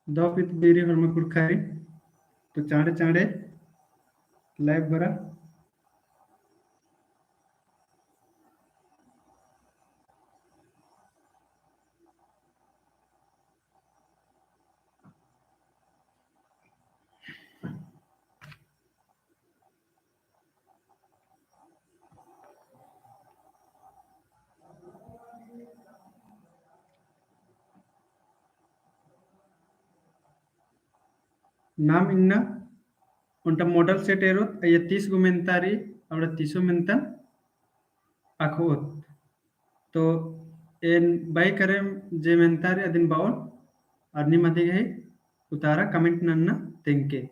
दपित बीरी हरमा कुड़खारी तो चाँडे चाँडे लाइव बरा नाम इन्ना उनटा मॉडल सेट एरो ये 30 गो मेंतारी और 30 मेंतन अखोत तो एन बाई करे जे मेंतारी अदिन बाउल अर्नी मधी गई उतारा कमेंट नन्ना तेंके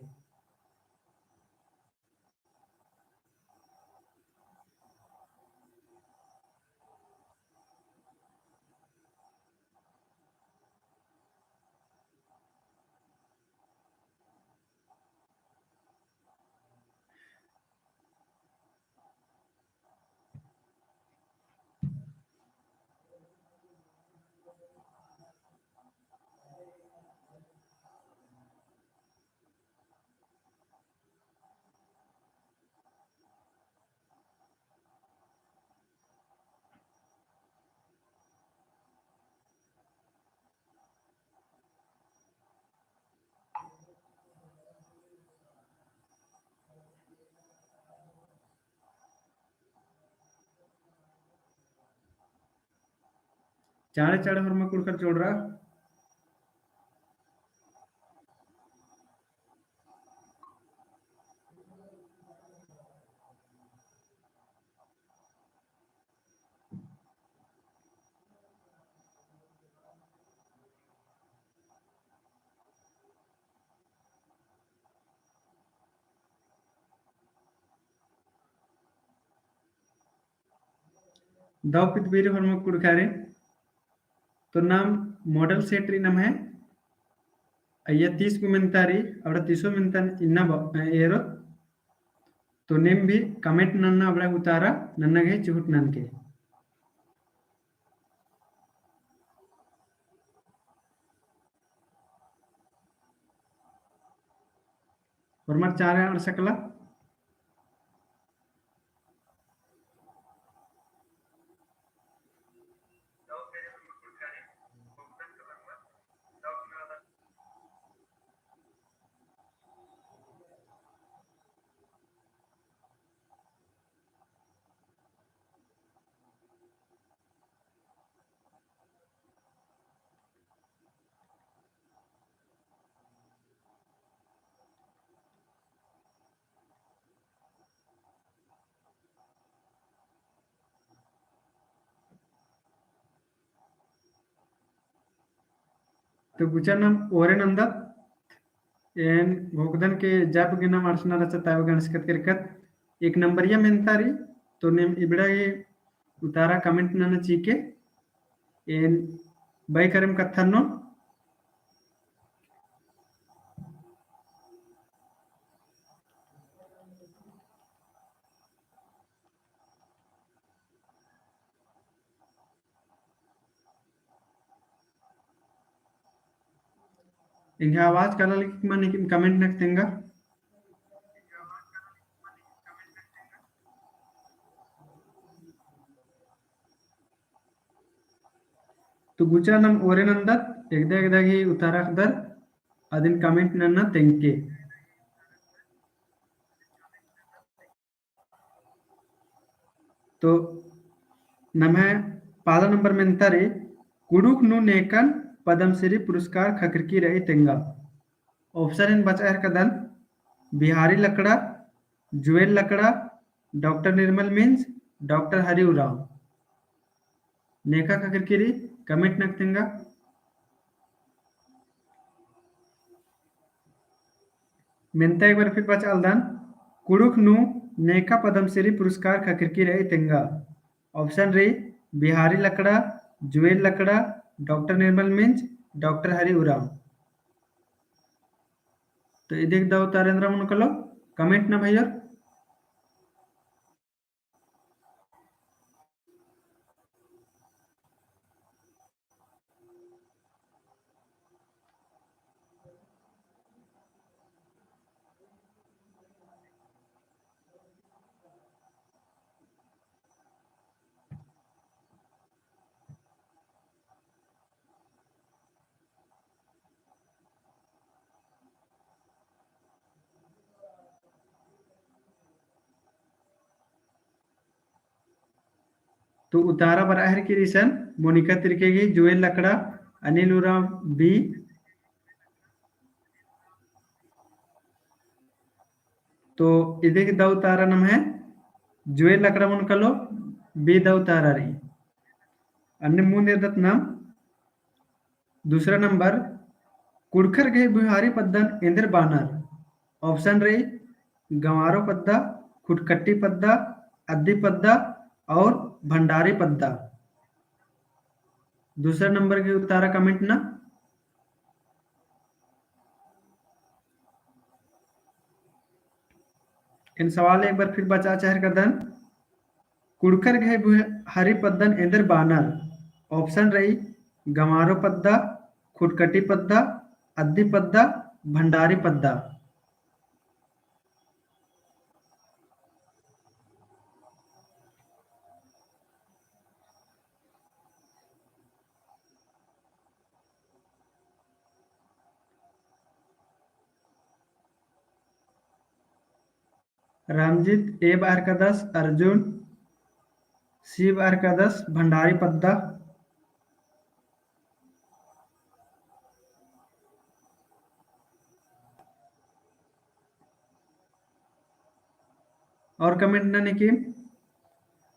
चाँडे चाँडे हरमा कुड़कर जोड़ रहा दपित बीरी हरमा कुड़खारी तो नाम मॉडल सेट री नाम है अय्या 30 गो मेंतारी और 30 मेंतन इन्ना एरो तो नेम भी कमेंट नन्ना अबड़ा उतारा नन्ना गए चुहुट ननके हरमा चारे आड़ सकला तो गुचा नाम ओरे नंदा एन भोगदन के जाप गिना मार्सना रचा ताव गणस्कत करकत एक नंबरिया मेंतारी तो नेम इबड़ा ये उतारा कमेंट नना चीके एन बाई करम कथनो इंगे आवाज कला लिखी मन कमेंट नक तेंगा तो गुचा नाम ओरे नंदत एकदा एकदा ही उतारा खदर अदिन कमेंट नन्ना तेंके तो नमे पादा नंबर मेंतारी कुडुक नु नेकन पद्मश्री पुरस्कार खकरकी रही तेंगा ऑप्शन इन बचा है कदन बिहारी लकड़ा जुएल लकड़ा डॉक्टर निर्मल मीन्स डॉक्टर हरि उराव नेका खकरकी कमेंट नक तेंगा मेंता एक बार फिर बचा अलदान कुडुक नु नेका पद्मश्री पुरस्कार खकरकी रही तेंगा ऑप्शन रे बिहारी लकड़ा जुएल लकड़ा डॉक्टर निर्मल मीन्स डॉक्टर हरि उराव तो ये देख दो तारेंद्र मन कलो कमेंट ना भैया तो उतारा बराहर की रीसन मोनिका तिरकेगी जुएल लकड़ा अनिल उराम बी तो ಇದಕ್ಕೆ ದ ಉತ್ತಾರ ನಮ್ಮ है जुएल लकड़ा मन कलो बी द उतारा रही अन्य मुंह निर्दत नाम दूसरा नंबर कुड़खर गए बुहारी पद्दन इंद्र बानर ऑप्शन रही गंवारो पद्दा खुटकट्टी पद्दा अद्दी पद्दा और भंडारी पद्दा दूसरा नंबर के उतारा कमेंट ना इन सवाल एक बार फिर बचा चाहर कदन कुड़खर गए बुहारी पद्दन इंद्र बानर ऑप्शन रही गंवारो पद्दा खुटकट्टी पद्दा अद्दी पद्दा भंडारी पद्दा रामजीत ए बार का 10 अर्जुन सी बार का 10 भंडारी पद्दा और कमेंट ना निकी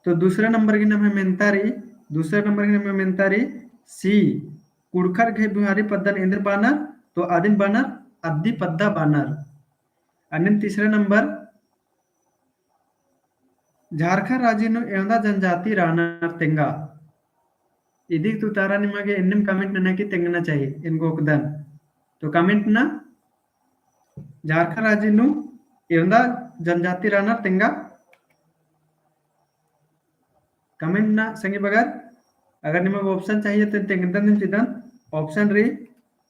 तो दूसरा नंबर की नाम है मेंतारी दूसरा नंबर की नाम है मेंतारी सी कुड़खर घे बुहारी पद्दन इंद्र बानर तो आदिम बानर अद्दी पद्दा बानर अन्य तीसरा नंबर झारखंड राज्य एवं जनजाति रानर तेंगा इदी तुतारा निಮಗೆ ಎನ್ನಂ कमेंट ನನಗೆ ತೆಂಗನ चाहिए इनको कदन तो कमेंट ना झारखंड राज्य एवं जनजाति रानर तेंगा कमेंट ना संगे बगर अगर निಮಗೆ ऑप्शन चाहिए तो तेंगदन निमचिदन ऑप्शन री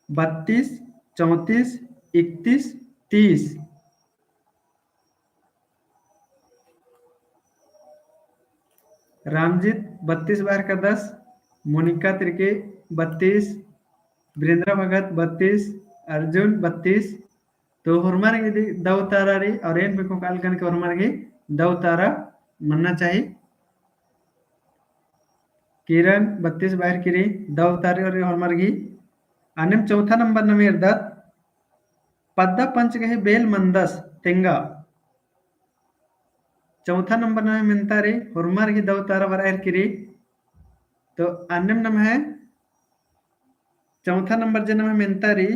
32 34 31 30 रामजीत 32 बार का 10 मोनिका तिरके 32 वीरेंद्र भगत 32 अर्जुन 32 तो हुरमारगी दव तारा री और एन पे को काल कन के हुरमारगी दव तारा मनना चाहिए किरण 32 बाहर की दव तारे और हुरमारगी अनिम चौथा नंबर नमेर दत पद्दा पंच गहे बेल मंदस तेंगा चौथा नंबर में मिलता रे हुरमार की दव तारा बरायर की तो अन्य नम है चौथा नंबर जन्म है मिलता री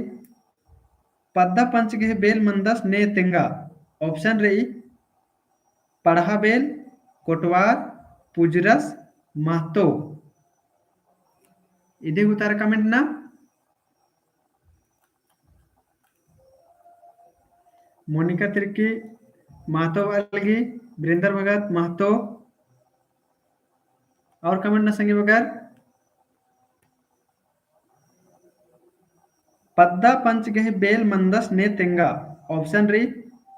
पद्दा पंच के बेल मंदस ने तेंगा ऑप्शन रही पढ़ा बेल कोटवार पुजरस महतो इधे उतारा कमेंट ना मोनिका तिरकी महतो वालगी वीरेंद्र भगत महतो और कमेंट ना संगे बगैर पद्दा पंच गहे बेल मंदस ने तेंगा ऑप्शन रही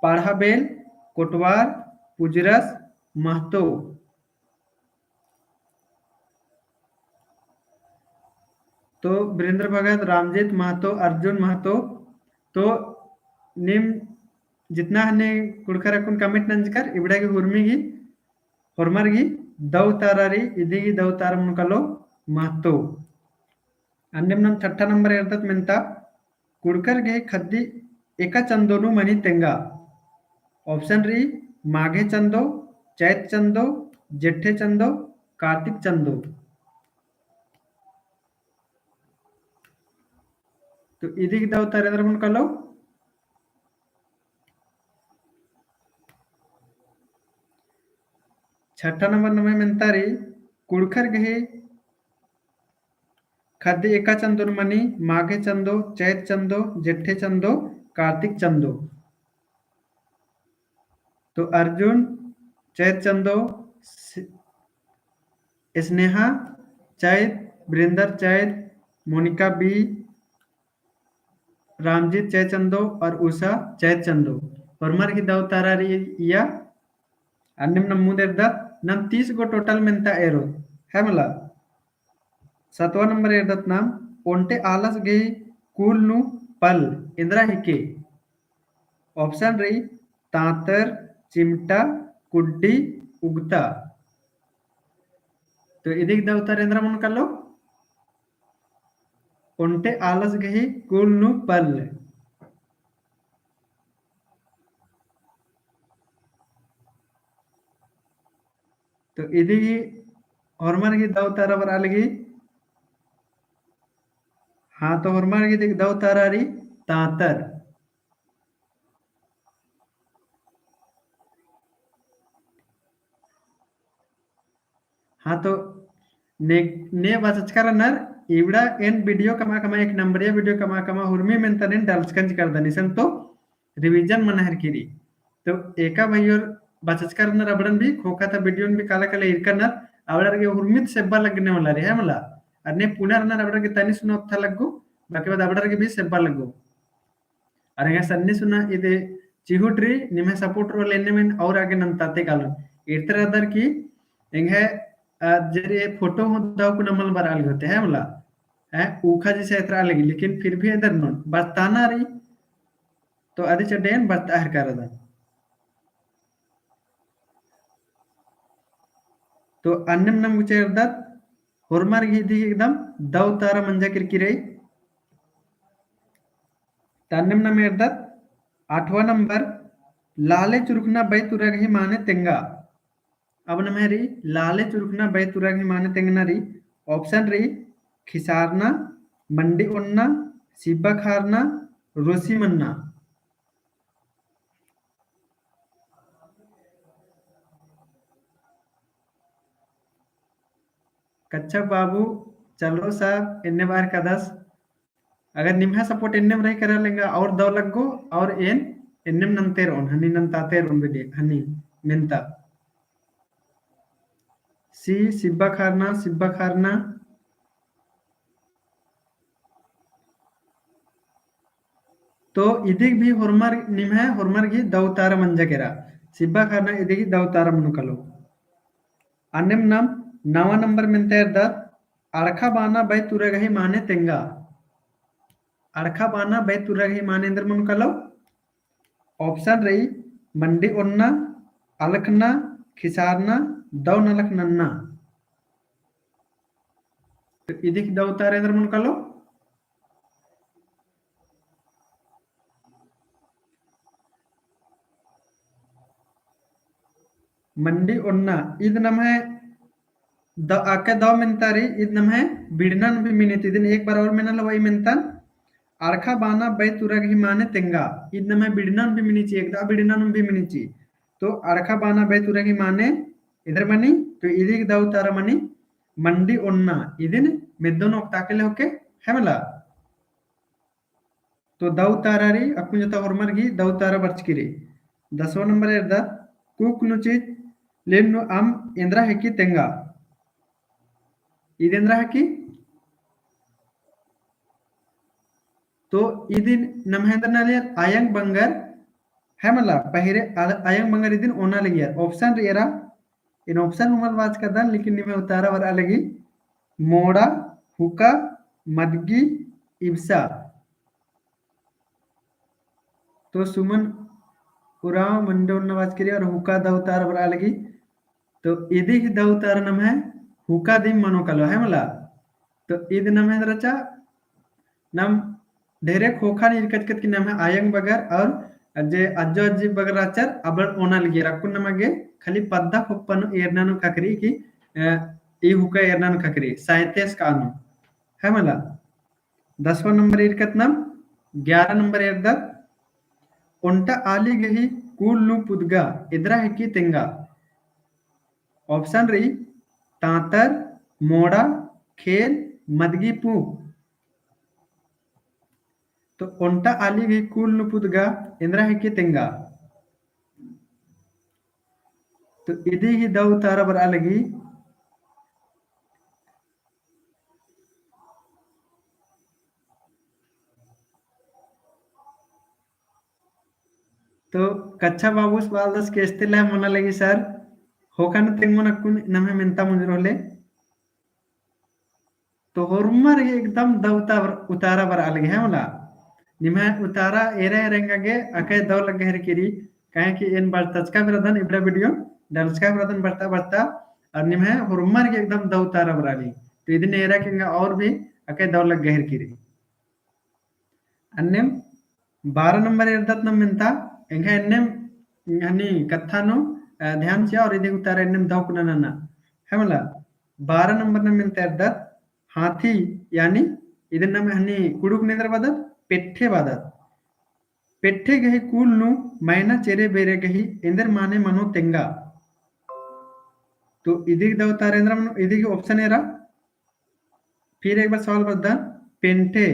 पाढ़ा बेल कोटवार पुजरस महतो तो वीरेंद्र भगत रामजीत महतो अर्जुन महतो तो निम जितना हने कुड़खर अकुन कमेंट नंजकर इबड़ा की हुर्मीगी हुरमरगी दव तारारी इदिगी दव तार मुनकलो महतो अन्यम नम छठा नंबर इरदत मिनता कुड़कर गे खद्दी एका चंदोनु मनी तेंगा ऑप्शन री माघे चंदो चैत चंदो जेठे चंदो कार्तिक चंदो तो इदी की दव तारेंद्र मुनकलो छठा नंबर नमे मिनतारी कुड़खर गहे खद्दी एका चंदोन मनी माघे चंदो चैत चंदो जेठे चंदो कार्तिक चंदो तो अर्जुन चैत चंदो स्नेहा चैत वीरेंद्र चैत मोनिका बी रामजीत चैत चंदो और उषा चैत चंदो परमर की दव तारा या अन्यम नमूदेर नम 30 गो टोटल मिनता एरो है मला 7वां नंबर इरदत नाम ओंटे आलस गे कूल नु पल इंद्रा हिके ऑप्शन रही तांतर चिमटा कुड्डी उगता तो इदिक दवतार एंद्र मन कलो ಒಂಟೆ ಆಲಸ್ಗಹಿ ಕೂಳ್ನು ಪಲ್ तो इदी हॉर्मर की दवतार बर अलगी हाँ तो हॉर्मर की दिख दवतार आरी तांतर हाँ तो ने बचकर नर इवड़ा एन वीडियो कमा कमा एक नंबर या वीडियो कमा कमा हुर्मी में तने डालस्कंज कर दनिसन तो रिवीजन मन हर किरी तो एका भैया बचकर नर अबड़न भी खोखा था वीडियो भी काला काला इरकर नर अबड़र के हुर्मित सेब्बा लगने वाला रे है मला अने पुनर नर अबड़र के तनी सुनो था लगो बाकी बाद अबड़र के भी सेब्बा लगो अरे सन्नी सुना इदे चिहुट्री निमे सपोर्ट रो लेने में और आगे नंताते कालन इतर अदर की इंगे जरे फोटो हो दाव को नमल बराल होते हैं मला है ऊखा जैसे इतरा लगी लेकिन फिर भी इधर नोन बताना रही तो आदि चडेन बता हर कर दा तो अन्नम नम गुचेरदात होरमार गिदी एकदम दव तारा मंजा किरकिरे तन्नम नम एरदात 8वां नंबर लाले चुरुकना बैतुरग ही माने तेंगा अब नमेरी लाले चुरुकना बैतुरग ही माने तेंगना री ऑप्शन री खिसारना मंडी उन्ना सिब्बा खारना रोसी मन्ना कच्छा बाबू चलो साहब इन्ने बार का 10 अगर निम्हा सपोर्ट इन्नेम रही करा लेंगा और दो लगो और एन इन्नेम नंते रोन हनी नंताते रोन बेटे हनी मिनता सी सिब्बा खारना तो इदिक भी होरमार निम्हा होरमार की दवतार मंजा केरा सिब्बा खारना इदिक दवतार मनुकलो अन्नेम नाम 9 नंबर मिनते दा अड़खा बाना बै तुरगही माने तेंगा अड़खा बाना बै तुरगही माने इंदर मनुकलो ऑप्शन रही मंडी उन्ना अलकना खिसारना दव नलक नन्ना तो इदिक दवतार इंदर मनुकलो मंडी उन्ना इद नम है द आके दव मिनतारी इद नम है बिड़नन भी मिनित इदिन एक बार और मिनल वही मिनतन अड़खा बाना बै तुरग ही माने तेंगा इद नम है बिड़नन भी मिनिची एक दा बिड़नन भी मिनिची तो अड़खा बाना बै तुरग ही माने इधर मनी तो इदिक दव तारा मनी मंडी उन्ना इदिन मिद्दोन ताकेले होके हेमला तो दव तारारी अकुन जता होरमर गी दव तारा बर्चकिरी 10वां नंबर एरदा कुक नुची लेनु आम इंद्रा हेकी तेंगा इदेंद्रा हेकी तो इदिन नमहेंद्र नालियर आयंग बंगर हेमला पहिरे आयंग बंगर इदिन ओना लगियर ऑप्शन रेरा इन ऑप्शन उमल वाच कदन लेकिन निमे उतारा वर अलगी मोड़ा हुका मदगी इब्सा तो सुमन उराव मंडोन नवाज करी और हुका दवतार वर अलगी तो इदी ही दवतार नम है हुका दिम मनो कलो है मला तो इद नम है रचा नम ढेरे खोखा नी कचकत की नाम है आयंग बगर और जे अज्जो अज्जी बगर आचर अबड़ ओना लगी रकुन नमगे खाली पद्दा पप्पन एरनानु ककरी की ई हुका एरनानु ककरी साइंटिस्ट कानु है मला 10वां नंबर इरकत नम 11 नंबर एरदा उंटा आली गही कूल नु पुदगा इधरा है की तेंगा ऑप्शन रही तांतर मोड़ा खेल मदगी पू तो ओंटा आली गई कूल नु पुदगा इंद्रा है की तेंगा तो इदी ही दव तारा बर अलगी तो कच्चा बाबूस बालदस केस्तेला मना लगी सर होकन तेंग मन कुन नमे मिनता मुजरोले तो होरमर एकदम दवता उतारा बर अलगी है मला निमे उतारा एरे एरेंगे अके दव लगे हर किरी कहे कि इन बार तचका बिरदन इब्रा वीडियो डलस्का बिरदन बढ़ता बढ़ता अन्य में हुरमर के एकदम दव तारा बराली तो इधर नेरा के और भी अके दव लग गहर की अन्य 12 नंबर इर्दत नम मिंता इंगा एन्नेम हनी कथानो ध्यान चिया और इधर उतारा एन्नेम दव कुना ना है मला 12 नंबर नम मिंता इर्दत हाथी यानी इधर नम हनी कुडुक नेदर बदत पेट्ठे गही कूल नु मैना चेरे बेरे गही इंदर माने मनो तेंगा तो इधर दव तारेंद्र मनो इधर की ऑप्शन है फिर एक बार सवाल बता पेंटे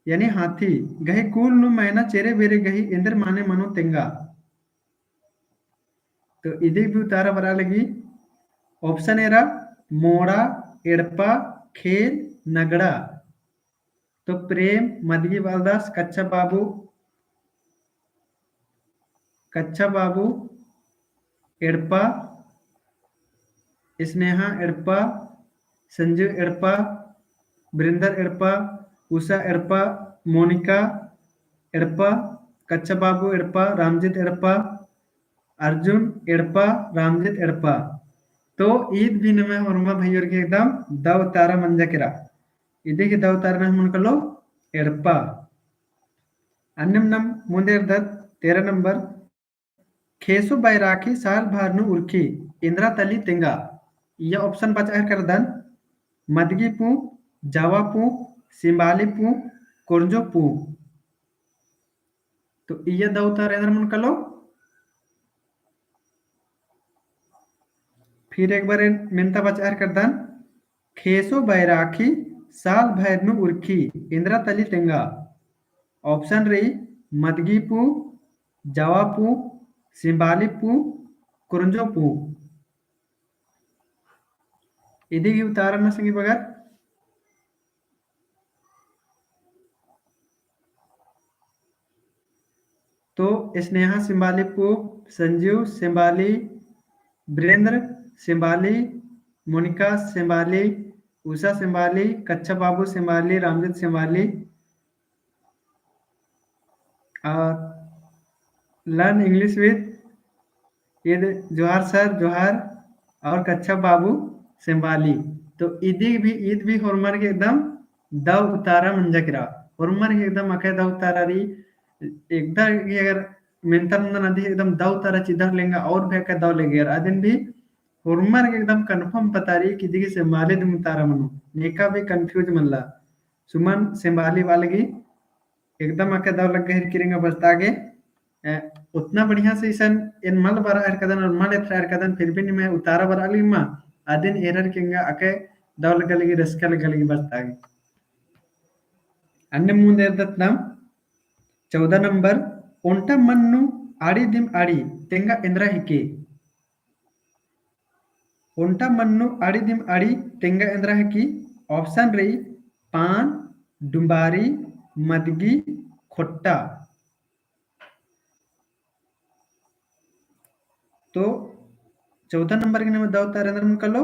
यानी हाथी गही कूल नु मैना चेरे बेरे गही इंदर माने मनो तेंगा तो इधर भी उतारा बरा लगी ऑप्शन है मोड़ा एड़पा खेल नगड़ा तो प्रेम मदगी बालदास कच्चा बाबू एड़पा स्नेहा एड़पा संजू एड़पा ब्रिंदर एड़पा उषा एड़पा मोनिका एड़पा कच्चा बाबू एड़पा रामजीत एड़पा अर्जुन एड़पा रामजीत एड़पा तो ईद भी नमे वर्मा भैया के एकदम दव तारा मंजकिरा इधे की दव तारा मन कलो एड़पा अन्नम नम मुंदे दत्त 13 नंबर खेसु बैराखी साल भारनु उर्खी इंद्रा तली तेंगा यह ऑप्शन बचा कर दन मदगी पू जावा पू सिंबाली पू कुर्जो पू तो यह दौता रेंद्र मन कलो फिर एक बार मिनता बचा कर दन खेसु बैराखी साल भैरनु उर्खी इंद्रा तली तेंगा ऑप्शन रही मदगी पू जावा पू सिंबाली पू कुरंजो पू इधी उतारण संगी बघा तो स्नेहा सिंबाली पू संजीव सिंबाली ब्रेंद्र सिंबाली मोनिका सिंबाली उषा सिंबाली कच्चा बाबू सिंबाली रामजीत सिंबाली लर्न इंग्लिश विद ईद जोहार सर जोहार और कच्चा बाबू सिंबाली तो ईद भी होरमर के एकदम दव उतारा मंजकरा होरमर के एकदम अके दव उतारा रही एकदम अगर मिंतर नदी एकदम दव तारा चिधर लेंगे और भी अके दव लेंगे अदिन भी होरमर के एकदम कंफर्म बता रही कि दिगी सिंबाली दम उतारा मनु नेका भी कंफ्यूज मनला सुमन सिंबाली वाले की एकदम अके दव लग गए किरेंगे बस्ता के उतना बढ़िया से ईसन इन मल बरा कदन और मल एथर कदन फिर भी नहीं मैं उतारा बरा ली मा आदिन एरर केंगा अके दव लगलगी रस्का लगलगी बस्तागी अन्य मुंदे दत्तम 14 नंबर ओंटा मन्नु आड़ी दिम आड़ी तेंगा इंद्रा हिके ओंटा मन्नु आड़ी दिम आड़ी तेंगा इंद्रा हिकी ऑप्शन रही पान डुम्बारी मदगी खोट्टा तो 14 नंबर के नाम दाव तारेंद्र मन कलो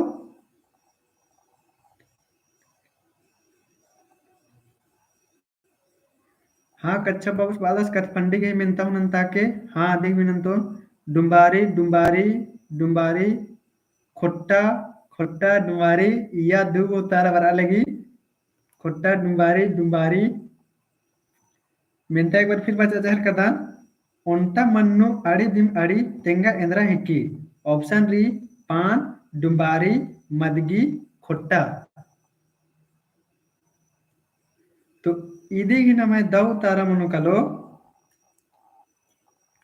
हाँ कच्चा बाबू बादस कथ पंडी के मिनता हूं नंता के हाँ देख मिनंतो डुम्बारी डुम्बारी डुम्बारी खोट्टा खोट्टा डुम्बारी या दू उतारा बरा लगी खोट्टा डुम्बारी डुम्बारी मिनता एक बार फिर बचा जहर कदा ओंटा मन्नु आड़ी दिम आड़ी तेंगा इंद्रा हिक्की ऑप्शन री पान डुम्बारी मदगी खोट्टा तो इदिगी नमे दव तारा मनु कलो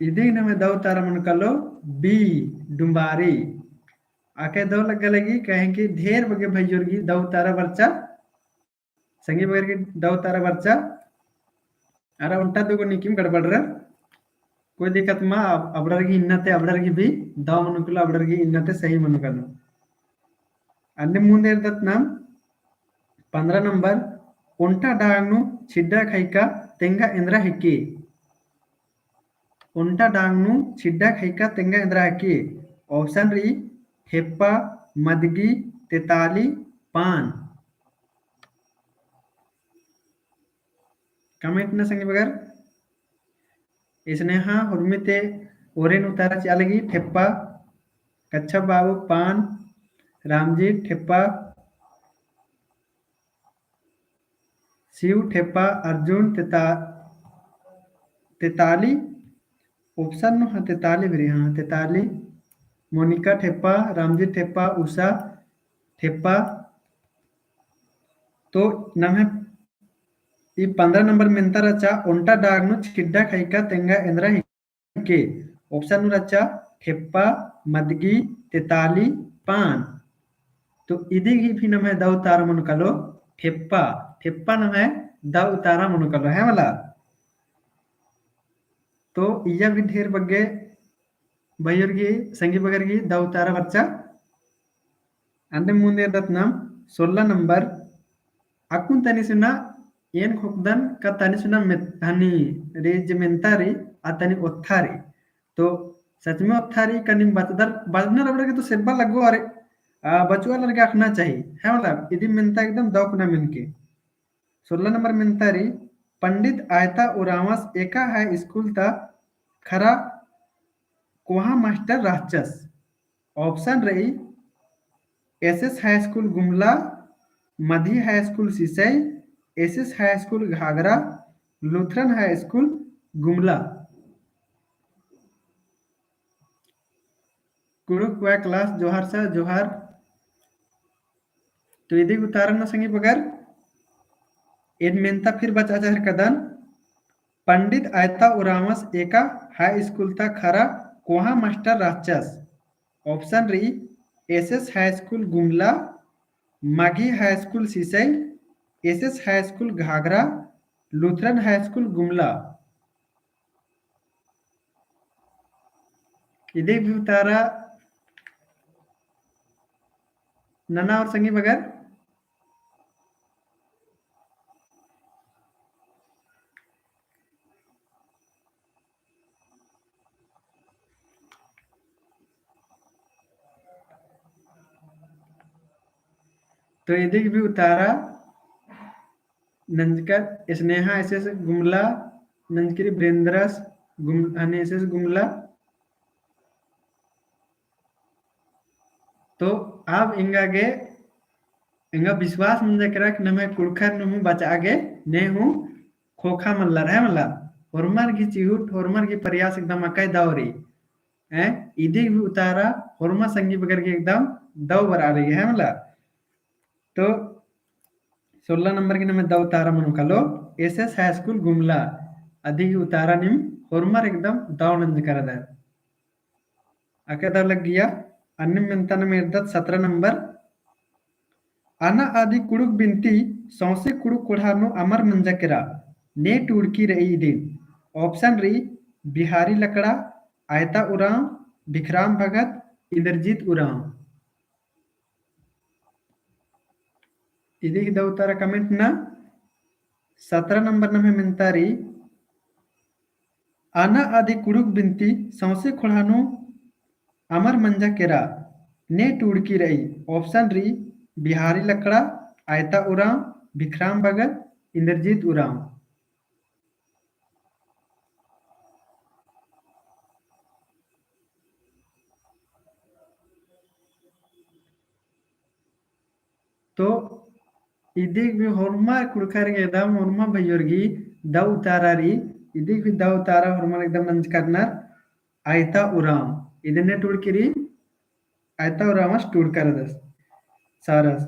इदिगी नमे दव तारा मनु कलो बी डुम्बारी आके दव लग लगी कहें कि ढेर बगे भैयोरगी दव तारा बर्चा संगी बगैर की दव तारा बर्चा अरे उल्टा दुगो निकिम गड़बड़ रहा कोई दिक्कत मा अबड़र की इन्नते अबड़र की भी दव मनु कलो अबड़र की इन्नते सही मनु कलो अन्य मुंदे दत्त नाम 15 नंबर उंटा डांगनु छिड्डा खैका तेंगा इंद्रा हिक्की उंटा डांगनु छिड्डा खैका तेंगा इंद्रा हिक्की ऑप्शन री हेप्पा मदगी तेताली पान कमेंट न संगे बगर स्नेहा हुर्मिते ओरेन उतारा चालगी ठेप्पा कच्चा बाबू पान रामजी ठेप्पा, शिव ठेप्पा, अर्जुन तेताली ऑप्शन हाँ तेताली भी हाँ तेताली, मोनिका ठेप्पा, रामजी ठेप्पा, उषा ठेप्पा। तो नम्हे ಈ 15 ನಂಬರ್ ಮೆಂತ ರಚ ಒಂಟ ಡಾಗ್ನು ಚಿಡ್ಡ ಕೈಕ ತೆಂಗ ಎಂದ್ರ ಹಿಕ್ಕೆ ऑप्शन नु रचा ठेप्पा, मदगी, तेताली, पान। तो इदिगी भी नम है द उतारा मनुकलो ठेप्पा, ठेप्पा नम है द उतारा मनुकलो है वाला। तो इया भी ढेर बग्गे बयर्गी संगी बगरगी द उतारा बच्चा अंडे मुंदे दत्नम 16 नंबर अकुन तनिसुना ಏನ್ ಹೊಕ್ದನ್ ಕ ತನಿಸುನ ಮೆತ್ತನಿ रेजिमेंटारी अतनी ओत्थारी। तो सच में ओत्थारी कनिम बचदर बजना रबड़े के तो सेब्बा लगो अरे बचुआ लगे आखना चाहिए है मतलब इदी मिनता एकदम दौकना मिनके 16 नंबर मिनतारी पंडित आयता उरावस एका है स्कूल ता खरा कोहा मास्टर राचस। ऑप्शन रही एसएस हाई स्कूल गुमला, मधी high school Sisai, SS high school Ghaghra, Lutheran high school Gumla. Kurukh वा क्लास जोहार सा जोहार। तो यदि उतारण संगी बगर इन मेंता फिर बचा चाहे कदन पंडित आयता उरावस एका हाई स्कूल था खरा कोहा मास्टर राचस। ऑप्शन रही SS high school Gumla, Maghi high school Sisai, SS high school Ghaghra, Lutheran high school Gumla. इधे भी उतारा नना और संगी बगर तो इधे भी उतारा नंजकर स्नेहा एसएस गुमला, नंजकरी ब्रेंद्रस एसएस गुमला। तो अब इंगागे इंगा विश्वास मुझे करा कि नमे कुड़खर नु बचागे ने हूँ खोखा मल्लर है मला होरमर की चिहुट होरमर की प्रयास एकदम अकई दावरी हैं इधे भी उतारा होरमा संगी बगर के एकदम दव बरा रही है मला। तो 16 नंबर की नमे दव उतारा मनु कलो एसएस हाई स्कूल गुमला अधिक उतारा निम होरमर एकदम दव नंज कर दर अके दव लग गया अन्य मिंतन में 17 नंबर आना आदि कुड़ुक बिनती सौसे कुड़ुक कुढ़ानो अमर मंजकेरा ने टूड़की रही दिन। ऑप्शन रही बिहारी लकड़ा, आयता उराव, भिखराम भगत, इंद्रजीत उराव। इदी द उतारा कमेंट ना 17 नंबर नमे मिंतारी आना आदि कुड़ुक बिनती सौसे कुढ़ानो अमर मंजकेरा ने टूड़की रही। ऑप्शन रही बिहारी लकड़ा, आयता उराव, भिखराम भगत, इंद्रजीत उराव। तो इदिक भी होरमा कुड़खर एकदम होरमा भयोरगी द उतारारी इदिक भी द उतारा होरमा एकदम नंज करनर आयता उराव इदने टूड़किरी आयता उरावस टूड़ कर दस सारस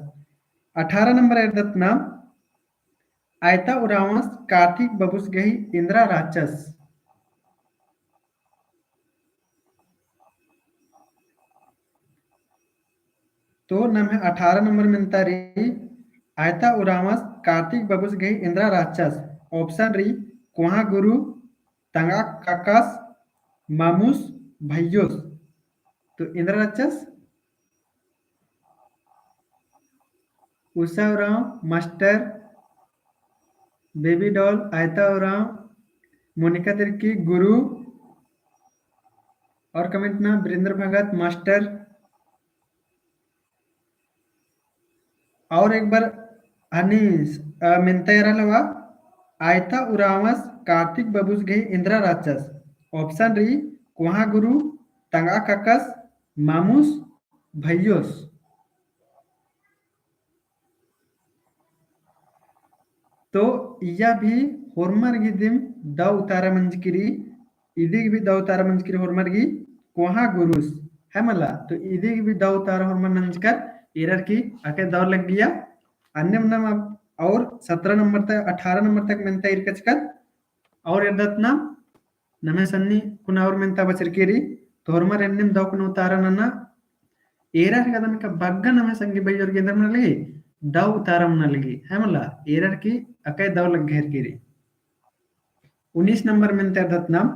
18 नंबर एरदत नाम आयता उरावस कार्तिक बबुस गही इंद्रा राचस। तो नम है 18 नंबर मिलता रही आयता उरावस कार्तिक बबुस गही इंद्रा राचस। ऑप्शन रही कुहा गुरु, तंगा काकास, मामूस, भैयोस। तो Indira राचस Usha Oraon master, baby doll आयता उराव, मोनिका तिर्की गुरु और कमेंट ना वीरेंद्र भगत मास्टर। और एक बार अनीस मिंतरा लवा आयता उरावस कार्तिक बबुस गई इंद्रा राचस। ऑप्शन रही कुहा गुरु, तंगा ककस, मामूस, भैयोस। तो या भी होर्मर्गिदिम द उतारा मंजकिरी इदिग भी द उतारा मंजकिरी होर्मर्गी कोहा गुरुस है मला तो इदिग भी द उतारा होर्मर नंजकर एरर की आके दौर लग गया अन्य नम और 17 नंबर तक 18 नंबर तक मेंता इरकचकर और एर्दतना नमे सन्नी कुना और मेंता बचरकेरी तो होर्मर एन्निम द कुना उतारा नना एरर कदम का बग्गा नमे संगी बजर के अंदर मन लगी दव उतारम न लगी है मला एरर की अकय दव लग घेर की रे 19 नंबर में दत्नाम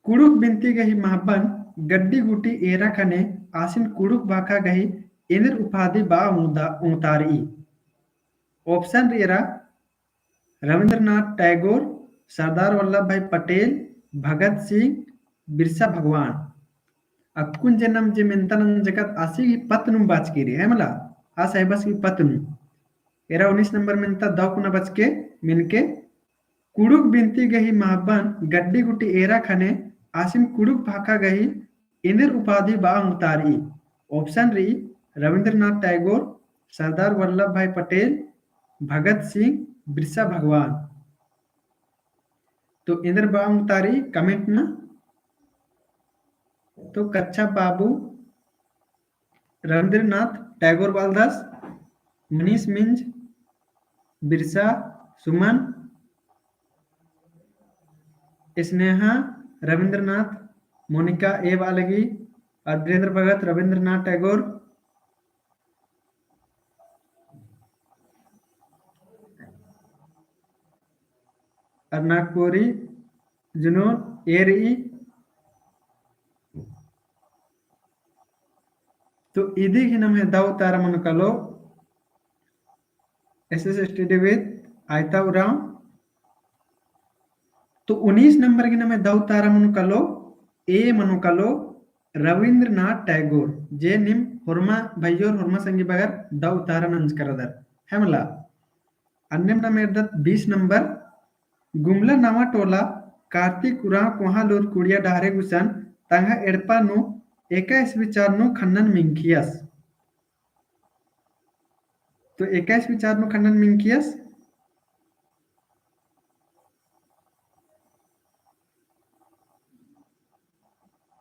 कुड़ुक बिनती गही महाबन गड्डी गुटी एरा खने आसिन कुड़ुक बाका गही इनर उपाधि बा उतारी ऑप्शन एरा रविंद्रनाथ टैगोर सरदार वल्लभ भाई पटेल भगत सिंह बिरसा भगवान अक्कुन जन्म जे मेंतन जगत आसी की पत्नु बाच की रे है मला आ साहिबस की पत्नु एरा 19 नंबर मेंता दव कुना बच के मिनके कुड़ुक बिनती गही महाबन गड्डी गुटी एरा खने आसिम कुड़ुक भाका गही इनर उपाधि बा उतारी ऑप्शन री रविंद्रनाथ टैगोर सरदार वल्लभ भाई पटेल भगत सिंह बिरसा भगवान तो इंद्र बा उतारी कमेंट ना तो कच्चा बाबू रविंद्रनाथ टैगोर बालदास मनीष मिंज बिरसा सुमन स्नेहा रविंद्रनाथ मोनिका ए बालगी और वीरेंद्र भगत रविंद्रनाथ टैगोर अर्नाकोरी जुनून एरी तो इदी ही नम है दाव तारा मन कलो एसएस स्टडी विद आयता उराम तो 19 नंबर की नम है दाव तारा मन कलो ए मनु कलो रविंद्रनाथ टैगोर जे निम होर्मा भैयोर होर्मा संगी बगर दाव तारा नंज करदर है मला अन्यम नम एर्दत 20 नंबर गुमला नामा टोला कार्तिक उरा कोहा लोर कुड़िया डारे गुसन तंगा एड़पा नु एकाइस विचार नु खन्नन मिंकियस तो 21 विचार नु खंडन मिंकियस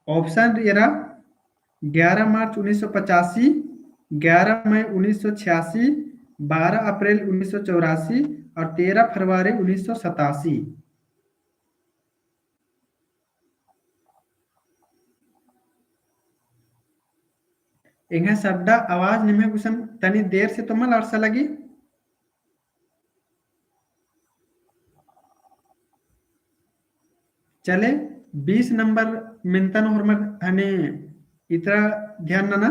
ऑप्शन एरा 11 मार्च 1985 11 मई 1986 12 अप्रैल 1984 और 13 फरवरी 1987 इंगे सड्डा आवाज निमे कुछ तनी देर से तो मल अर्सा लगी चले 20 नंबर मिंतन होर्मर हने इतना ध्यान ना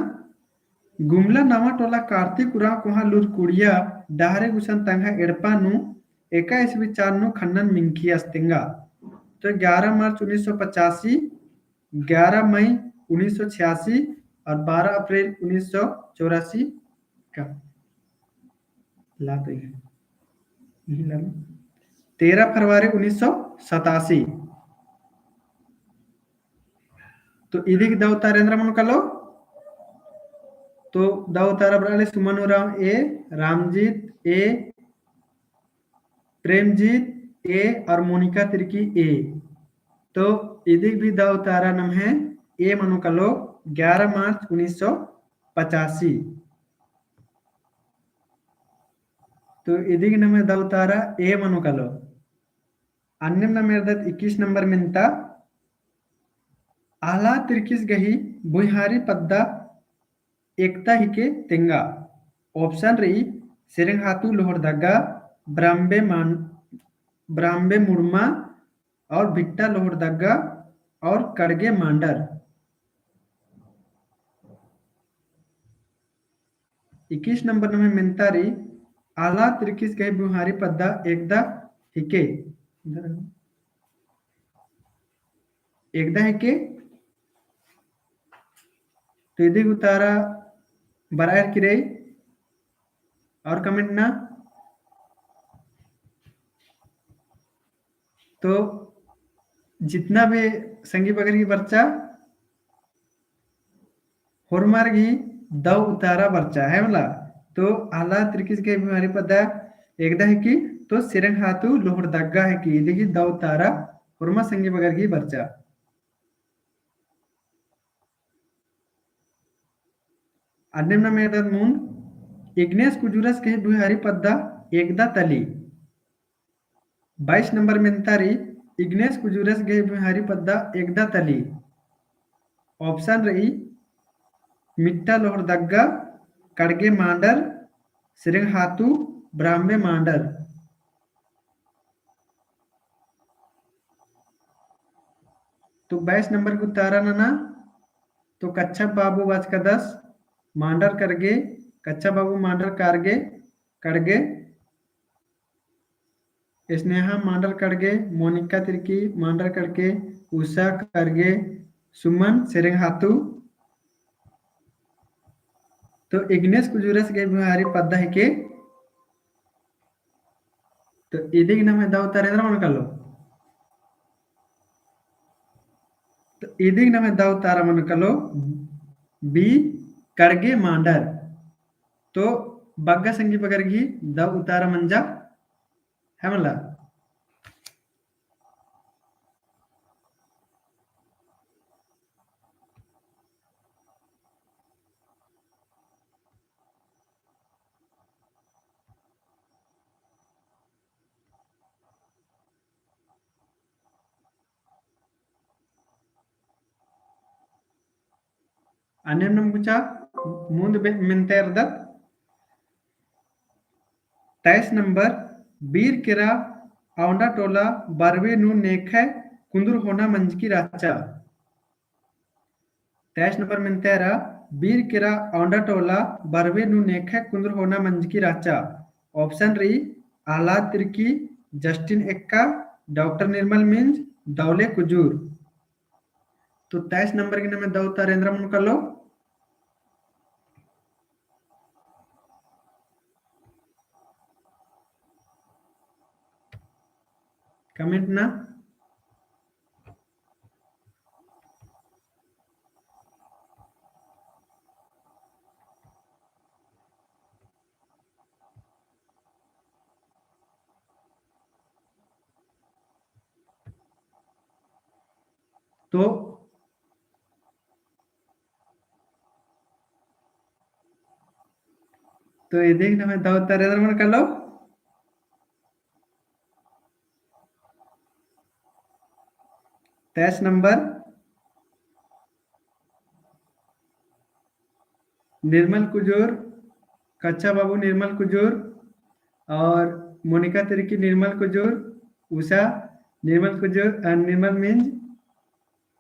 गुमला नावा टोला कार्तिक उरा कोहा लूर कुड़िया डाहरे गुसन तंगा एड़पा नु 21 विचार नु खन्नन मिंकी अस्तिंगा तो 11 मार्च 1985 11 मई 1986 और 12 अप्रैल 1984 का ला तो यही ला 13 फरवरी 1987 तो इधी की दाव तारेंद्र मन कलो तो दाव तारा बराले सुमन राम ए रामजीत ए प्रेमजीत ए और मोनिका तिर्की ए तो इधी भी दाव तारा नाम है ए मनु कलो 11 मार्च 1985 तो इधी की नाम है दाव तारा ए मनु कलो अन्य नाम 21 नंबर मिनता आला तिरकिस गही बुहारी पद्दा एकता हिके तेंगा ऑप्शन रही सिरंगातु लोहरदगा ब्राम्बे मुड़मा और भिट्टा लोहरदगा और कड़गे मांडर 21 नंबर में मिनतारी आला तिरकिस गही बुहारी पद्दा एकदा हिके तो यदि उतारा बरायर की रही और कमेंट ना तो जितना भी संगी बगर की बच्चा होरमार्गी दव उतारा बच्चा है मला तो आला त्रिकिस के बीमारी पदा एकदा है कि तो सिरंग हाथू लोहर दग्गा है की इदिगी दाव तारा हुरमा संगी बगर की बर्चा अन्यमना मेदर मून इग्नेस कुजुरस के बुहारी पद्दा एकदा तली 22 नंबर मेंतारी इग्नेस कुजुरस के बुहारी पद्दा एकदा तली ऑप्शन रही मिट्टा लोहर दग्गा कड़गे मांडर सिरंग हाथू ब्राह्मे मांडर तो 22 नंबर को तारा नना तो कच्छा बाबू वाच का 10 मांडर करगे कच्छा बाबू मांडर कारगे कड़गे स्नेहा मांडर कड़गे मोनिका तिर्की मांडर कड़के उषा करगे सुमन सिरंग हाथू तो इग्नेस कुजुरस के बिहारी पद्दा है के तो इदिग नाम है दाव तारेंद्र मन कलो तो इदिग नाम है दाव तारा मन कलो बी कड़गे मांडर तो बग्गा संगी बगरगी दाव उतारा मंजा है मला अन्य नंबुचा मुंद मिनते अर्दत 23 नंबर बीर किरा औंडा टोला बारवे नु नेखे कुंदुर होना मंज की राचा 23 नंबर मिनतेरा बीर किरा औंडा टोला बारवे नु नेखे कुंदुर होना मंज की राचा ऑप्शन रही आह्लाद तिर्की जस्टिन एक्का डॉक्टर निर्मल मिंज दौले कुजूर तो 23 नंबर के नाम दाऊ तारेंद्र मन कर लो कमेंट ना तो ये देखना मैं दाऊ तारेंद्र मन कर लो 23 नंबर निर्मल कुजूर कच्चा बाबू निर्मल कुजूर और मोनिका तिर्की निर्मल कुजूर उषा निर्मल कुजूर निर्मल मिंज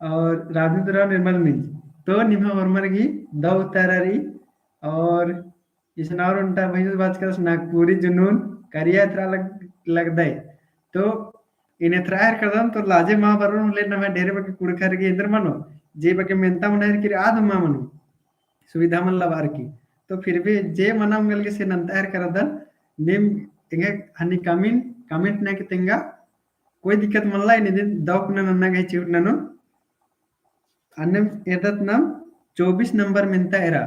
और राजेंद्र राव निर्मल मिंज तो निम्हा वर्मरगी दाऊ तारारी और इसनावर उनटा भैंस बात कर नागपुरी जुनून करिया थरा लग दे तो इन्हें थ्रायर करदम तो लाजे मां बरून ले ना मैं ढेरे बके कुड़खर के इंद्र मनो जे बके मेंता मनायर की आद मां मनो सुविधा मन लवार की तो फिर भी जे मना मंगल के से नंतायर करदन निम इंगे हनी कमेंट ना के तेंगा कोई दिक्कत मन लाई निदिन दौक ना नन्ना गई चिउट ननो अन्नम एदत नाम 24 नंबर मिनता एरा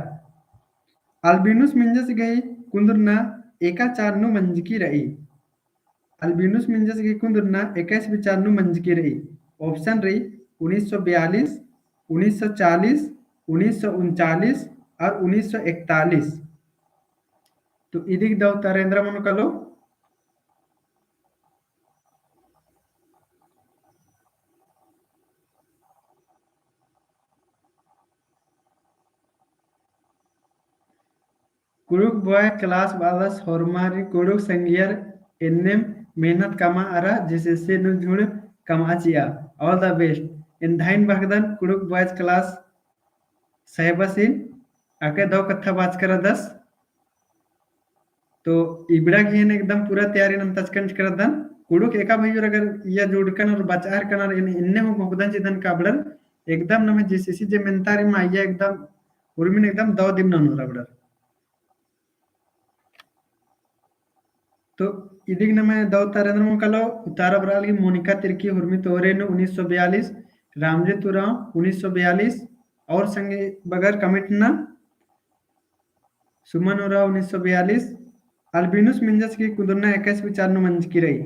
अल्बिनुस मिंजस गई कुंदुरना एका चारनु मंज की रही अल्बिनुस मिंजस गई कुंदुरना 21 विचारनु मंज की रही ऑप्शन रही 1942 1940 1939 और 1941 तो इदिक दाव तारेंद्र मन कलो कुरुक बॉय क्लास बादस हॉर्मारी कुरुक संगियर एनएम मेहनत कमा अरा जिसे से नुझुड़ कमाचिया ऑल द बेस्ट इन धाइन भगदन कुरुक बॉयज क्लास सहबसिन आके दो कथा बात कर 10 तो इबड़ा घेन एकदम पूरा तैयारी नम तचकंच कर दन कुड़ुक एका भैया अगर या जोड़कन और बचार कनर इन्ने हो भगदन चिदन काबड़र एकदम नमे जिसिसी जे मेंतारी माइया एकदम उर्मिन एकदम दो दिन ननु रबड़र तो इदिग नमे दो तारेंद्र मुकलो उतारा बराल की मोनिका तिर्की हुर्मी तोरेनु 1942 रामजे तुराव 1942 और संगे बगर कमिट ना सुमन Oraon 1942 Albinus menjas ki kudurna ekas bicarno manjkirei.